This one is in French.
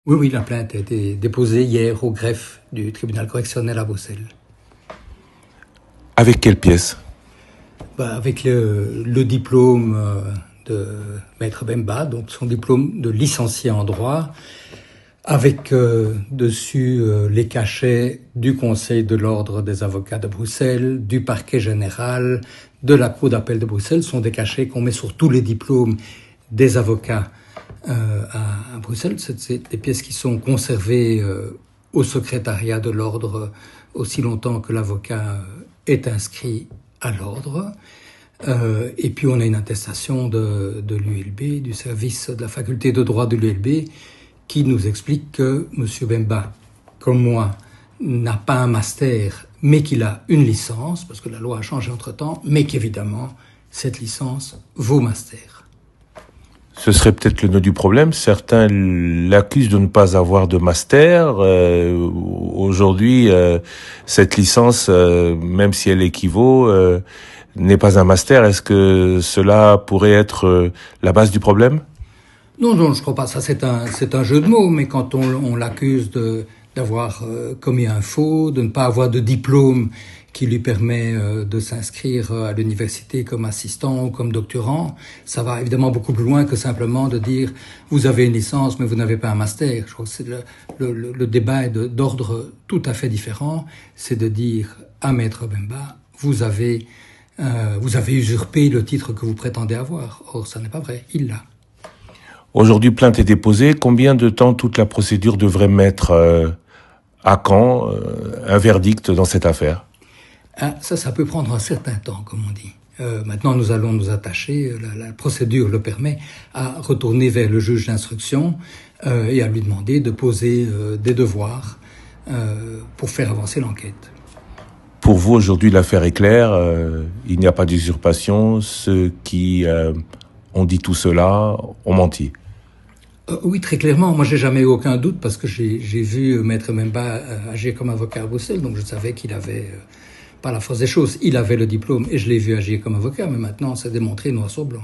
Oui, oui, la plainte a été déposée hier au greffe du tribunal correctionnel à Bruxelles. Avec quelle pièce? Avec le diplôme de Maître Bemba, donc son diplôme de licencié en droit, avec dessus les cachets du Conseil de l'Ordre des avocats de Bruxelles, du parquet général, de la Cour d'appel de Bruxelles. Ce sont des cachets qu'on met sur tous les diplômes des avocats à Bruxelles. C'est des pièces qui sont conservées au secrétariat de l'Ordre aussi longtemps que l'avocat est inscrit à l'Ordre. Et puis on a une attestation de l'ULB, du service de la faculté de droit de l'ULB, qui nous explique que M. Bemba, comme moi, n'a pas un master, mais qu'il a une licence, parce que la loi a changé entre-temps, mais qu'évidemment, cette licence vaut master. Ce serait peut-être le nœud du problème. Certains l'accusent de ne pas avoir de master. Aujourd'hui, cette licence, même si elle équivaut, n'est pas un master. Est-ce que cela pourrait être la base du problème ? Non, je ne crois pas. Ça, c'est un jeu de mots, mais quand on l'accuse d'avoir commis un faux, de ne pas avoir de diplôme qui lui permet de s'inscrire à l'université comme assistant ou comme doctorant, ça va évidemment beaucoup plus loin que simplement de dire vous avez une licence mais vous n'avez pas un master. Je crois que c'est le débat est d'ordre tout à fait différent. C'est de dire à Maître Bemba vous avez usurpé le titre que vous prétendez avoir. Or, ça n'est pas vrai. Il l'a. Aujourd'hui, plainte est déposée. Combien de temps toute la procédure devrait mettre à quand un verdict dans cette affaire ? Ça peut prendre un certain temps, comme on dit. Maintenant, nous allons nous attacher, la procédure le permet, à retourner vers le juge d'instruction et à lui demander de poser des devoirs pour faire avancer l'enquête. Pour vous, aujourd'hui, l'affaire est claire. Il n'y a pas d'usurpation. Ceux qui ont dit tout cela ont menti. Oui, très clairement. Moi, j'ai jamais eu aucun doute parce que j'ai vu Maître Bemba agir comme avocat à Bruxelles, donc je savais qu'il avait pas la force des choses. Il avait le diplôme et je l'ai vu agir comme avocat, mais maintenant, c'est démontré noir sur blanc.